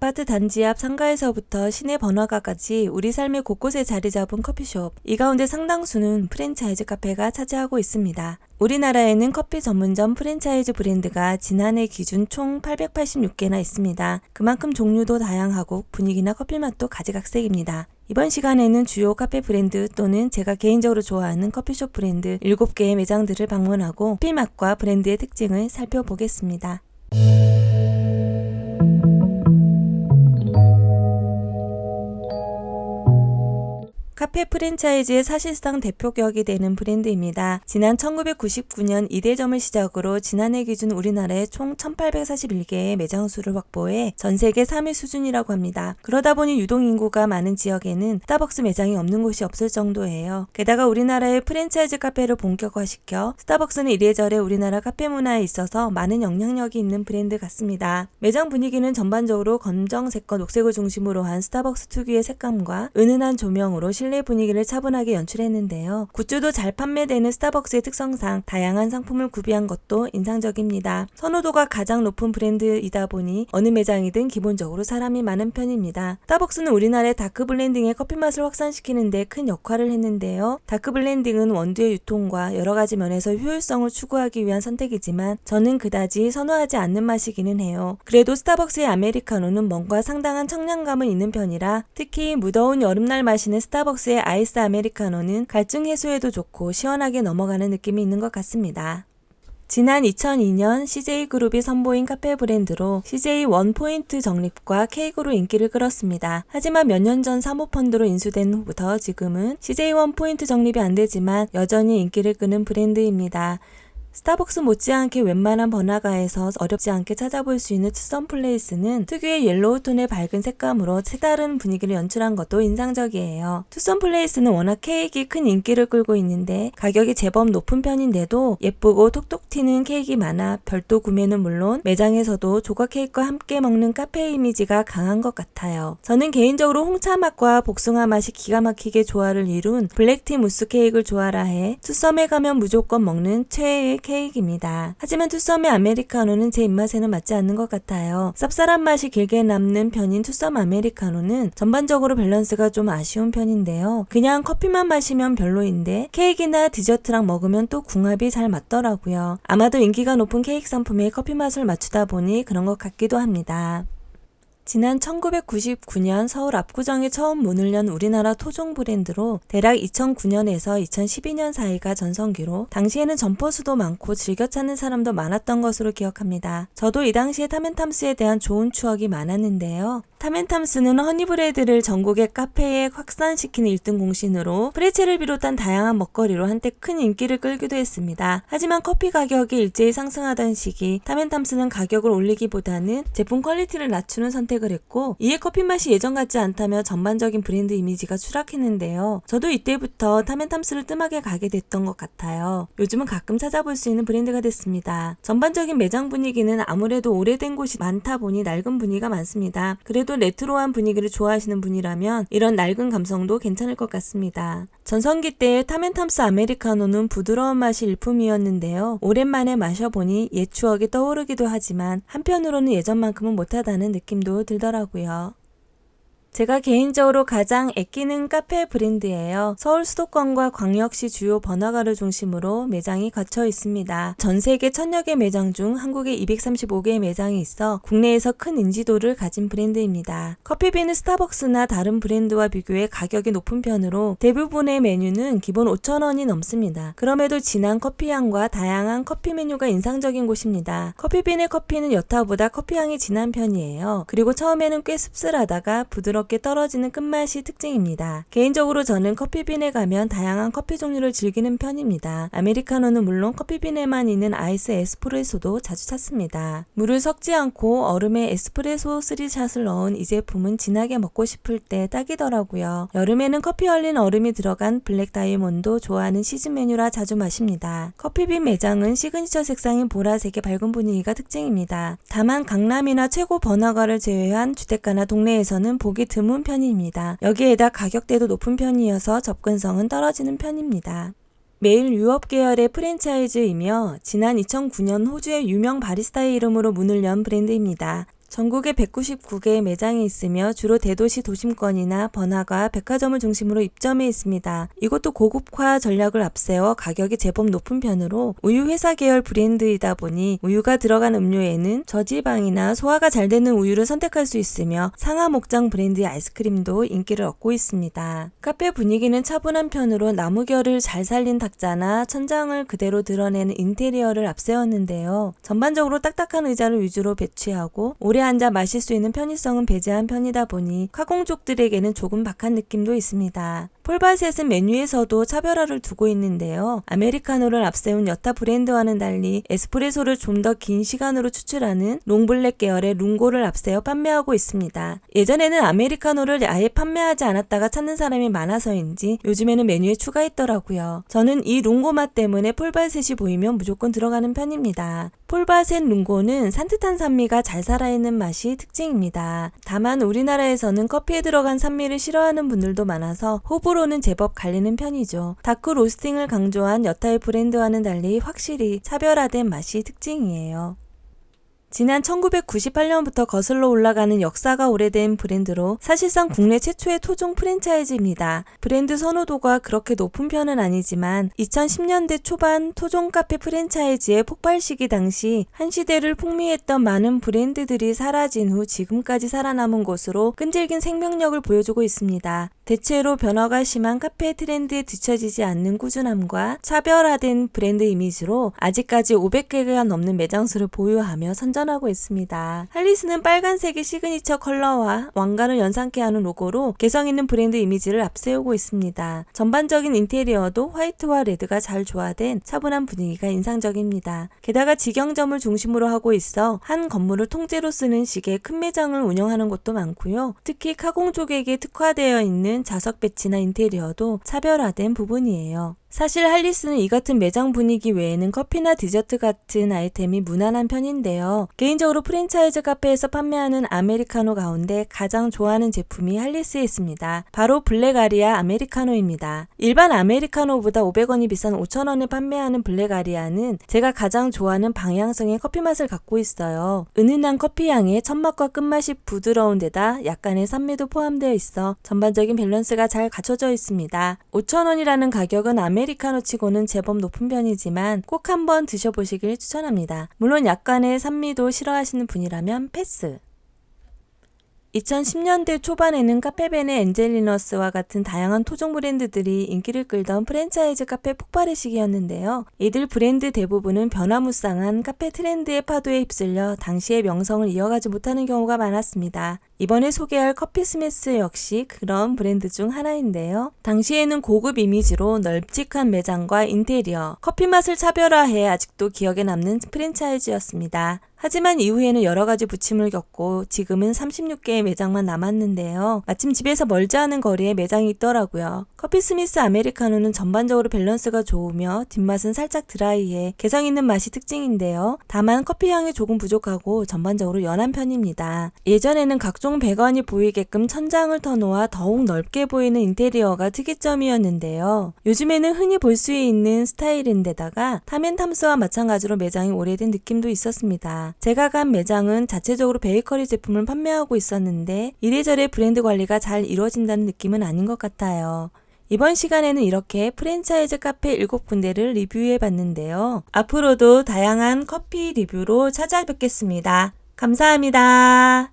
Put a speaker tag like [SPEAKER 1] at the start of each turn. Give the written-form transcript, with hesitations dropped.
[SPEAKER 1] 아파트 단지 앞 상가에서부터 시내 번화가까지 우리 삶의 곳곳에 자리 잡은 커피숍. 이 가운데 상당수는 프랜차이즈 카페가 차지하고 있습니다. 우리나라에는 커피 전문점 프랜차이즈 브랜드가 지난해 기준 총 886개나 있습니다. 그만큼 종류도 다양하고 분위기나 커피 맛도 가지각색입니다. 이번 시간에는 주요 카페 브랜드 또는 제가 개인적으로 좋아하는 커피숍 브랜드 7개의 매장들을 방문하고 커피 맛과 브랜드의 특징을 살펴보겠습니다. 카페 프랜차이즈의 사실상 대표격이 되는 브랜드입니다. 지난 1999년 2대점을 시작으로 지난해 기준 우리나라에 총 1841개의 매장 수를 확보해 전 세계 3위 수준이라고 합니다. 그러다 보니 유동인구가 많은 지역에는 스타벅스 매장이 없는 곳이 없을 정도예요. 게다가 우리나라의 프랜차이즈 카페를 본격화시켜 스타벅스는 이래저래 우리나라 카페 문화에 있어서 많은 영향력이 있는 브랜드 같습니다. 매장 분위기는 전반적으로 검정색과 녹색을 중심으로 한 스타벅스 특유의 색감과 은은한 조명으로 실내 분위기를 차분하게 연출했는데요. 굿즈도 잘 판매되는 스타벅스의 특성상 다양한 상품을 구비한 것도 인상적입니다. 선호도가 가장 높은 브랜드이다 보니 어느 매장이든 기본적으로 사람이 많은 편입니다. 스타벅스는 우리나라의 다크 블렌딩의 커피 맛을 확산시키는 데 큰 역할을 했는데요. 다크 블렌딩은 원두의 유통과 여러 가지 면에서 효율성을 추구하기 위한 선택이지만 저는 그다지 선호하지 않는 맛이기는 해요. 그래도 스타벅스의 아메리카노는 뭔가 상당한 청량감은 있는 편이라 특히 무더운 여름날 마시는 스타벅스의 아이스 아메리카노는 갈증 해소에도 좋고 시원하게 넘어가는 느낌이 있는 것 같습니다. 지난 2002년 CJ그룹이 선보인 카페 브랜드로 CJ 원포인트 적립과 케이크로 인기를 끌었습니다. 하지만 몇 년 전 사모펀드로 인수된 후부터 지금은 CJ 원포인트 적립이 안 되지만 여전히 인기를 끄는 브랜드입니다. 스타벅스 못지않게 웬만한 번화가에서 어렵지 않게 찾아볼 수 있는 투썸 플레이스는 특유의 옐로우 톤의 밝은 색감으로 색다른 분위기를 연출한 것도 인상적이에요. 투썸 플레이스는 워낙 케이크가 큰 인기를 끌고 있는데 가격이 제법 높은 편인데도 예쁘고 톡톡 튀는 케이크가 많아 별도 구매는 물론 매장에서도 조각 케이크와 함께 먹는 카페 이미지가 강한 것 같아요. 저는 개인적으로 홍차 맛과 복숭아 맛이 기가 막히게 조화를 이룬 블랙티 무스 케이크를 좋아라 해 투썸에 가면 무조건 먹는 최애의 케이크입니다. 하지만 투썸의 아메리카노는 제 입맛에는 맞지 않는 것 같아요. 쌉쌀한 맛이 길게 남는 편인 투썸 아메리카노는 전반적으로 밸런스가 좀 아쉬운 편인데요. 그냥 커피만 마시면 별로인데 케이크나 디저트랑 먹으면 또 궁합이 잘 맞더라고요. 아마도 인기가 높은 케이크 상품에 커피 맛을 맞추다 보니 그런 것 같기도 합니다. 지난 1999년 서울 압구정에 처음 문을 연 우리나라 토종 브랜드로 대략 2009년에서 2012년 사이가 전성기로 당시에는 점퍼수도 많고 즐겨 찾는 사람도 많았던 것으로 기억합니다. 저도 이 당시에 탐앤탐스에 대한 좋은 추억이 많았는데요. 탐앤탐스는 허니브레드를 전국의 카페에 확산시키는 1등 공신으로 프레첼을 비롯한 다양한 먹거리로 한때 큰 인기를 끌기도 했습니다. 하지만 커피 가격이 일제히 상승하던 시기 탐앤탐스는 가격을 올리기보다는 제품 퀄리티를 낮추는 선택을 했고 이에 커피 맛이 예전 같지 않다며 전반적인 브랜드 이미지가 추락했는데요. 저도 이때부터 탐앤탐스를 뜸하게 가게 됐던 것 같아요. 요즘은 가끔 찾아볼 수 있는 브랜드가 됐습니다. 전반적인 매장 분위기는 아무래도 오래된 곳이 많다 보니 낡은 분위기가 많습니다. 그래도 레트로한 분위기를 좋아하시는 분이라면 이런 낡은 감성도 괜찮을 것 같습니다. 전성기 때의 탐앤탐스 아메리카노는 부드러운 맛이 일품이었는데요. 오랜만에 마셔보니 옛 추억이 떠오르기도 하지만 한편으로는 예전만큼은 못하다는 느낌도 들더라고요. 제가 개인적으로 가장 아끼는 카페 브랜드예요. 서울 수도권과 광역시 주요 번화가를 중심으로 매장이 갖춰 있습니다. 전 세계 1000여 개 매장 중 한국에 235개의 매장이 있어 국내에서 큰 인지도를 가진 브랜드입니다. 커피빈은 스타벅스나 다른 브랜드와 비교해 가격이 높은 편으로 대부분의 메뉴는 기본 5,000원이 넘습니다. 그럼에도 진한 커피향과 다양한 커피 메뉴가 인상적인 곳입니다. 커피빈의 커피는 여타보다 커피향이 진한 편이에요. 그리고 처음에는 꽤 씁쓸하다가 부드럽게 떨어지는 끝맛이 특징입니다. 개인적으로 저는 커피빈에 가면 다양한 커피 종류를 즐기는 편입니다. 아메리카노는 물론 커피빈에만 있는 아이스 에스프레소도 자주 찾습니다. 물을 섞지 않고 얼음에 에스프레소 3샷을 넣은 이 제품은 진하게 먹고 싶을 때 딱이더라고요. 여름에는 커피 얼린 얼음이 들어간 블랙 다이아몬드 좋아하는 시즌 메뉴라 자주 마십니다. 커피빈 매장은 시그니처 색상인 보라색의 밝은 분위기가 특징입니다. 다만 강남이나 최고 번화가를 제외한 주택가나 동네에서는 보기 드문 편입니다. 여기에다 가격대도 높은 편이어서 접근성은 떨어지는 편입니다. 매일 유업 계열의 프랜차이즈이며 지난 2009년 호주의 유명 바리스타의 이름으로 문을 연 브랜드입니다. 전국에 199개의 매장이 있으며 주로 대도시 도심권이나 번화가, 백화점을 중심으로 입점해 있습니다. 이것도 고급화 전략을 앞세워 가격이 제법 높은 편으로 우유 회사 계열 브랜드이다 보니 우유가 들어간 음료에는 저지방이나 소화가 잘 되는 우유를 선택할 수 있으며 상하 목장 브랜드의 아이스크림도 인기를 얻고 있습니다. 카페 분위기는 차분한 편으로 나무결을 잘 살린 탁자나 천장을 그대로 드러내는 인테리어를 앞세웠는데요. 전반적으로 딱딱한 의자를 위주로 배치하고 오래 앉아 마실 수 있는 편의성은 배제한 편이다 보니 카공족들에게는 조금 박한 느낌도 있습니다. 폴바셋은 메뉴에서도 차별화를 두고 있는데요. 아메리카노를 앞세운 여타 브랜드와는 달리 에스프레소를 좀 더 긴 시간으로 추출하는 롱블랙 계열의 룽고를 앞세워 판매하고 있습니다. 예전에는 아메리카노를 아예 판매하지 않았다가 찾는 사람이 많아서인지 요즘에는 메뉴에 추가했더라고요. 저는 이 룽고 맛 때문에 폴바셋이 보이면 무조건 들어가는 편입니다. 폴바셋 룽고는 산뜻한 산미가 잘 살아있는 맛이 특징입니다. 다만 우리나라에서는 커피에 들어간 산미를 싫어하는 분들도 많아서 호불호는 제법 갈리는 편이죠. 다크 로스팅을 강조한 여타의 브랜드와는 달리 확실히 차별화된 맛이 특징이에요. 지난 1998년부터 거슬러 올라가는 역사가 오래된 브랜드로 사실상 국내 최초의 토종 프랜차이즈입니다. 브랜드 선호도가 그렇게 높은 편은 아니지만 2010년대 초반 토종 카페 프랜차이즈의 폭발 시기 당시 한 시대를 풍미했던 많은 브랜드들이 사라진 후 지금까지 살아남은 곳으로 끈질긴 생명력을 보여주고 있습니다. 대체로 변화가 심한 카페 트렌드에 뒤처지지 않는 꾸준함과 차별화된 브랜드 이미지로 아직까지 500개가 넘는 매장수를 보유하며 선전하고 있습니다. 할리스는 빨간색의 시그니처 컬러와 왕관을 연상케 하는 로고로 개성있는 브랜드 이미지를 앞세우고 있습니다. 전반적인 인테리어도 화이트와 레드가 잘 조화된 차분한 분위기가 인상적입니다. 게다가 직영점을 중심으로 하고 있어 한 건물을 통째로 쓰는 식의 큰 매장을 운영하는 곳도 많고요. 특히 카공족에게 특화되어 있는 좌석 배치나 인테리어도 차별화된 부분이에요. 사실 할리스는 이 같은 매장 분위기 외에는 커피나 디저트 같은 아이템이 무난한 편인데요. 개인적으로 프랜차이즈 카페에서 판매하는 아메리카노 가운데 가장 좋아하는 제품이 할리스에 있습니다. 바로 블랙아리아 아메리카노입니다. 일반 아메리카노보다 500원이 비싼 5,000원에 판매하는 블랙아리아는 제가 가장 좋아하는 방향성의 커피 맛을 갖고 있어요. 은은한 커피 향에 첫맛과 끝맛이 부드러운 데다 약간의 산미도 포함되어 있어 전반적인 밸런스가 잘 갖춰져 있습니다. 5,000원이라는 가격은 아메리카노 치고는 제법 높은 편이지만 꼭 한번 드셔보시길 추천합니다. 물론 약간의 산미도 싫어하시는 분이라면 패스. 2010년대 초반에는 카페벤의 엔젤리너스와 같은 다양한 토종 브랜드들이 인기를 끌던 프랜차이즈 카페 폭발의 시기였는데요. 이들 브랜드 대부분은 변화무쌍한 카페 트렌드의 파도에 휩쓸려 당시의 명성을 이어가지 못하는 경우가 많았습니다. 이번에 소개할 커피스미스 역시 그런 브랜드 중 하나인데요. 당시에는 고급 이미지로 널찍한 매장과 인테리어, 커피 맛을 차별화해 아직도 기억에 남는 프랜차이즈였습니다. 하지만 이후에는 여러 가지 부침을 겪고 지금은 36개의 매장만 남았는데요. 마침 집에서 멀지 않은 거리에 매장이 있더라고요. 커피스미스 아메리카노는 전반적으로 밸런스가 좋으며 뒷맛은 살짝 드라이해 개성 있는 맛이 특징인데요. 다만 커피 향이 조금 부족하고 전반적으로 연한 편입니다. 예전에는 각종 배관이 보이게끔 천장을 터놓아 더욱 넓게 보이는 인테리어가 특이점이었는데요. 요즘에는 흔히 볼 수 있는 스타일인데다가 타멘탐스와 마찬가지로 매장이 오래된 느낌도 있었습니다. 제가 간 매장은 자체적으로 베이커리 제품을 판매하고 있었는데 이래저래 브랜드 관리가 잘 이루어진다는 느낌은 아닌 것 같아요. 이번 시간에는 이렇게 프랜차이즈 카페 7군데를 리뷰해 봤는데요. 앞으로도 다양한 커피 리뷰로 찾아뵙겠습니다. 감사합니다.